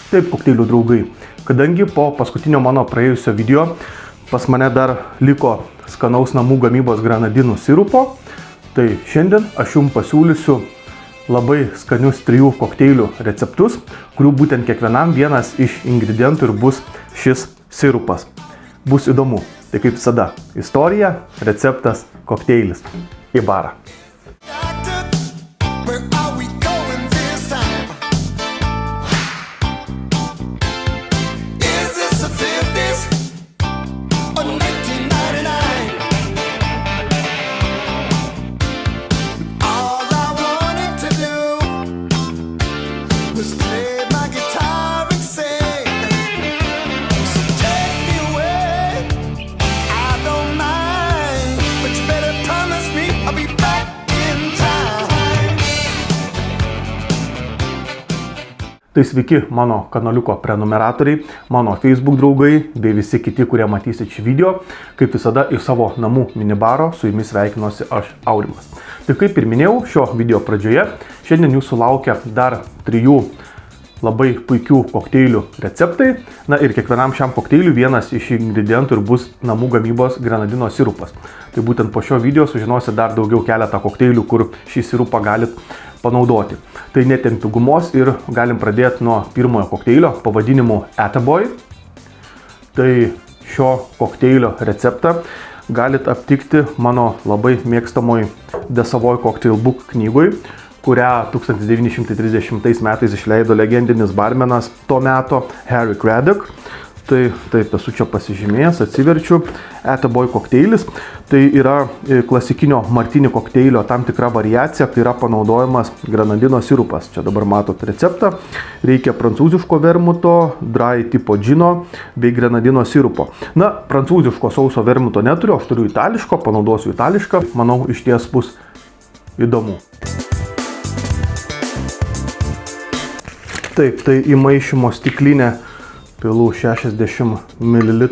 Taip, kokteilių draugai, kadangi po paskutinio mano praėjusio video pas mane dar liko skanaus namų gamybos granadinų sirupo, tai šiandien aš jums pasiūlysiu labai skanius 3 kokteilių receptus, kurių būtent kiekvienam vienas iš ingredientų ir bus šis sirupas. Bus įdomu. Tai kaip visada, istorija, receptas, kokteilis. Į barą. Tai sveiki mano kanaliuko prenumeratoriai, mano Facebook draugai bei visi kiti, kurie matysit šį video. Kaip visada iš savo namų minibaro su jumis sveikinuosi aš, Aurimas. Tai kaip ir minėjau šio video pradžioje, šiandien jūsų laukia dar 3 labai puikių kokteilių receptai. Na ir kiekvienam šiam kokteiliui vienas iš ingredientų ir bus namų gamybos granadino sirupas. Tai būtent po šio video sužinosit dar daugiau keletą kokteilių, kur šį sirupą galit panaudoti. Tai netempiu gumos ir galim pradėti nuo pirmojo kokteilio pavadinimu Attaboy. Tai šio kokteilio receptą galit aptikti mano labai mėgstamoj The Savoy Cocktail Book knygoj, kurią 1930 metais išleido legendinis barmenas to meto Harry Craddock. Tai taip esu čia pasižymėjęs, atsiverčiu. Attaboy kokteilis. Tai yra klasikinio martini kokteilio tam tikra variacija, kai yra panaudojamas granadino sirupas. Čia dabar matot receptą. Reikia prancūziško vermuto, dry tipo džino bei granadino sirupo. Na, prancūziško sauso vermuto neturiu, aš turiu itališko, panaudosiu itališką. Manau, iš ties bus įdomu. Taip, tai į maišymo stiklinę pilu 60 ml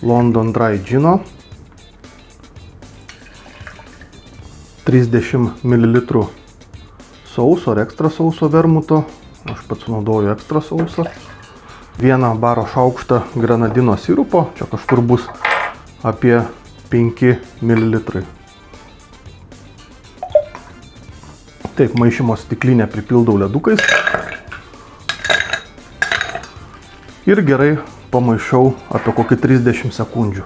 London Dry džino, 30 ml sauso ar ekstra sauso vermuto, aš pats naudoju ekstra sausą, 1 baro šaukštą granadino sirupo, čia kažkur bus apie 5 ml. Taip, maišymo stiklinę pripildau ledukais. Ir gerai pamaišau apie kokį 30 sekundžių.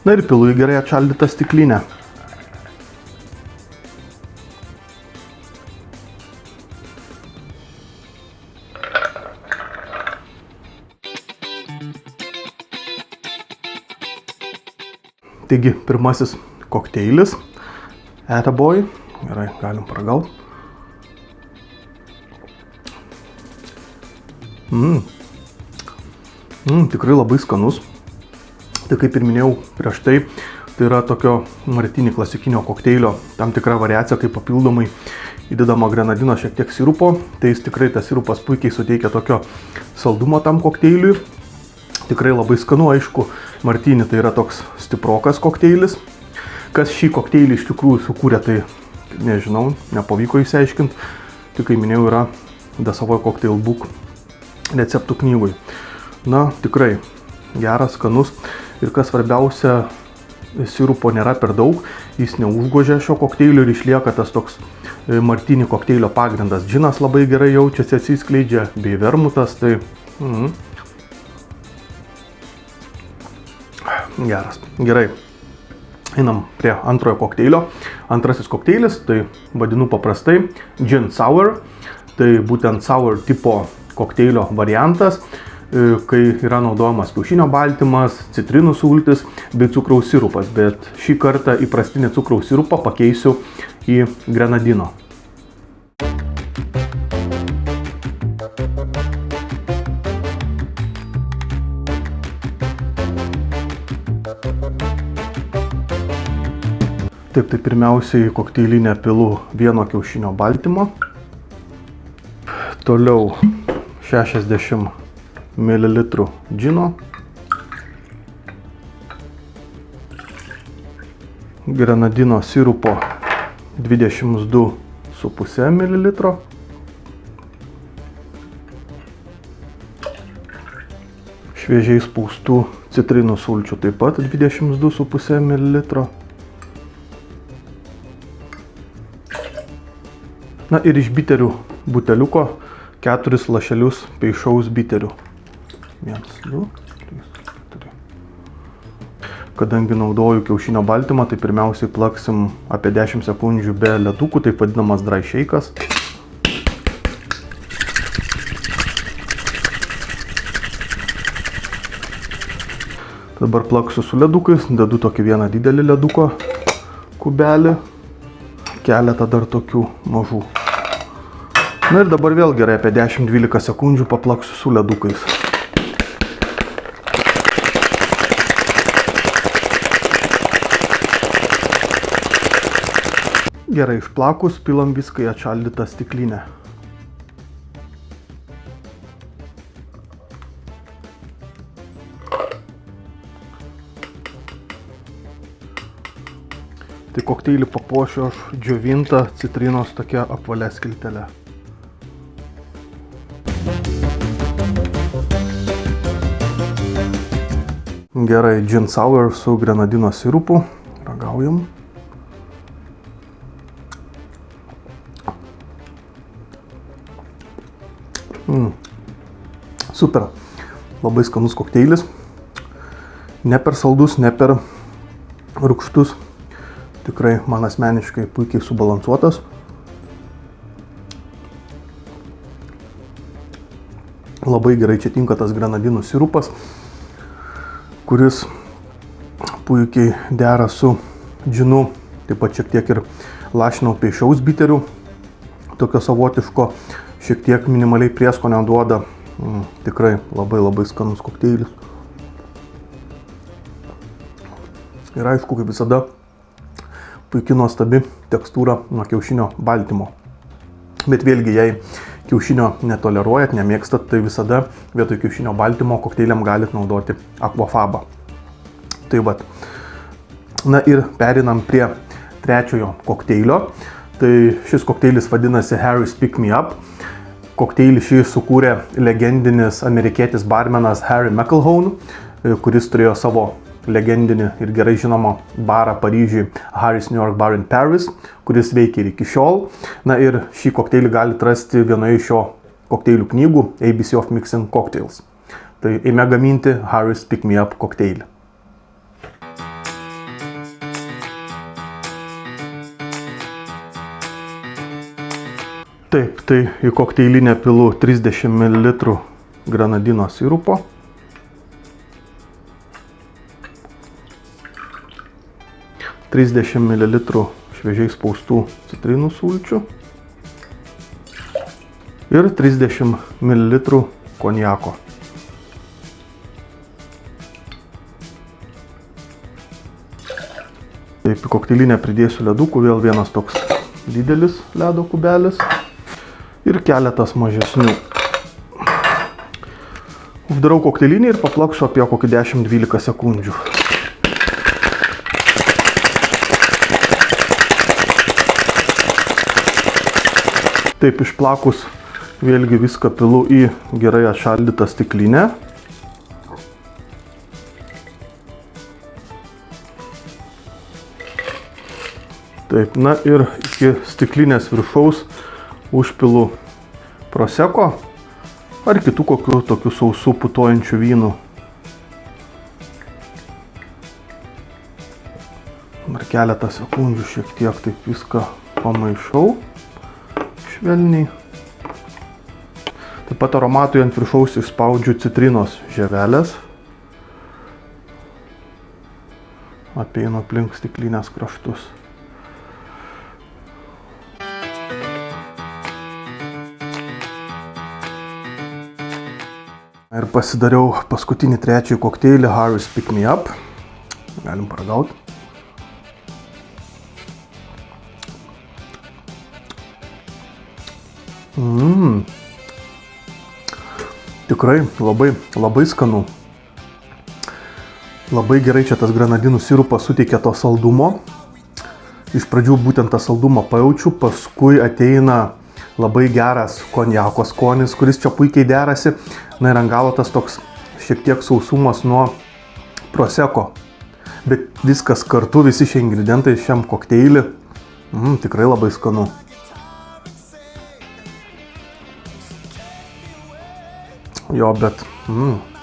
Na ir pilu į gerai atšaldytą stiklinę. Taigi, pirmasis kokteilis. Attaboy. Gerai, galim paragaut. Tikrai labai skanus. Tai kaip ir minėjau prieš tai yra tokio martini klasikinio kokteilio tam tikra variacija, kaip papildomai įdedama granadino šiek tiek sirupo. Tai jis tikrai tas sirupas puikiai suteikia tokio saldumo tam kokteiliui. Tikrai labai skanu, aišku, martini tai yra toks stiprokas kokteilis. Kas šį kokteilį iš tikrųjų sukūrė, tai nežinau, nepavyko įsiaiškinti. Tik kaip minėjau, yra The Savoy Cocktail Book receptų knygoj. Na, tikrai geras, skanus. Ir kas svarbiausia, sirupo nėra per daug. Jis neužgožia šio kokteilio ir išlieka tas toks martini kokteilio pagrindas. Džinas labai gerai jaučiasi, atsiskleidžia, bei vermutas. Tai geras. Gerai. Einam prie antrojo kokteilio. Antrasis kokteilis, tai vadinu paprastai Gin Sour. Tai būtent sour tipo kokteilio variantas, kai yra naudojamas kiaušinio baltymas, citrinų sultis bei cukraus sirupas. Bet šį kartą įprastinį cukraus sirupą pakeisiu į granadino. Taip, tai pirmiausiai į kokteilinę pilu 1 kiaušinio baltymo. Toliau 60 ml džino. grenadino sirupo 22,5 ml. Šviežiai spaustų citrinų sulčių taip pat 22,5 ml. Na ir iš biterių buteliuko 4 lašelius peišaus biterių. 1, 2, 3, 4. Kadangi naudoju kiaušinio baltymą, tai pirmiausiai plaksim apie 10 sekundžių be ledukų, taip vadinamas dry shake'as. Dabar plaksiu su ledukais, dedu tokį vieną didelį leduko kubelį, keletą dar tokių mažų. Na ir dabar vėl gerai apie 10-12 sekundžių paplaksiu su ledukais. Gerai išplakus, pilam viską į atšaldytą stiklinę. Tai kokteilį papuošiu aš džiovintą citrinos tokia apvalia skiltele. Gerai, gin sour su grenadino sirupu. Ragaujam. Super. Labai skanus kokteilis. Ne per saldus, ne per rūgštus. Tikrai man asmeniškai puikiai subalansuotas. Labai gerai čia tinka tas grenadinų sirupas, kuris puikiai dera su džinu, taip pat šiek tiek ir lašinau peišaus biterių, tokio savotiško, šiek tiek minimaliai prieskonio duoda. Tikrai labai skanus kokteilis. Ir aišku, kaip visada, puikiai nuostabi tekstūra nuo kiaušinio baltymo. Bet vėlgi, jei kiaušinio netoleruojat, nemėgstat, tai visada vietoj kiaušinio baltymo kokteiliam galit naudoti aquafabą. Tai vat. Na ir perinam prie trečiojo kokteilio. Tai šis kokteilis vadinasi Harry's Pick Me Up. Kokteilį šį sukūrė legendinis amerikietis barmenas Harry McElhone, kuris turėjo savo legendinį ir gerai žinomą barą Paryžiui Harry's New York Bar in Paris, kuris veikia ir iki šiol. Na ir šį kokteilį galite rasti vienoje iš šio kokteilių knygų ABC of Mixing Cocktails. Tai eime gaminti Harry's Pick Me Up kokteilį. Taip, tai į kokteilinę pilu 30 ml grenadino sirupo. $30 ml šviežiai spaustų citrinų sulčių ir 30 ml konjako. Taip, į kokteilinę pridėsiu ledukų, vėl vienas toks didelis ledo kubelis ir keletas mažesnių. Uždarau kokteilinį ir paplakšiu apie kokį 10-12 sekundžių. Taip, išplakus vėlgi viską pilu į gerai atšaldytą stiklinę. Taip, na ir iki stiklinės viršaus užpilu proseko ar kitų kokių tokių sausų putojančių vynų. Dar keletą sekundžių šiek tiek taip viską pamaišau. Švelniai. Taip pat aromatui ant viršaus išspaudžiu citrinos žievelės. Apeinu aplink stiklinės kraštus. Ir pasidariau paskutinį trečiąjį kokteilį Harry's Pick Me Up. Galim paragauti. Tikrai labai skanu. Labai gerai čia tas grenadinų sirupas suteikia to saldumo. Iš pradžių būtent tą saldumą pajaučiu, paskui ateina labai geras konjako skonis, kuris čia puikiai derasi. Na ir ant galo tas toks šiek tiek sausumas nuo proseko. Bet viskas kartu, visi šie ingredientai šiam kokteilį, tikrai labai skanu. Jo, bet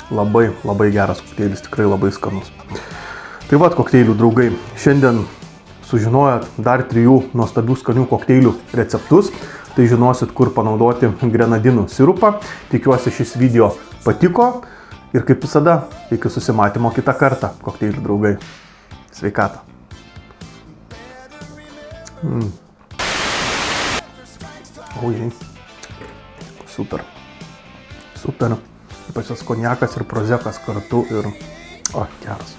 labai geras kokteilis, tikrai labai skanus. Tai vat, kokteilių draugai, šiandien sužinojot dar 3 nuostabių skanių kokteilių receptus, tai žinosit, kur panaudoti grenadinų sirupą. Tikiuosi šis video patiko ir kaip visada, iki susimatymo kitą kartą, kokteilių draugai. Sveikatą. Ojai. Super. Super. Ypač tas konjakas ir prozekas kartu ir... O, geras.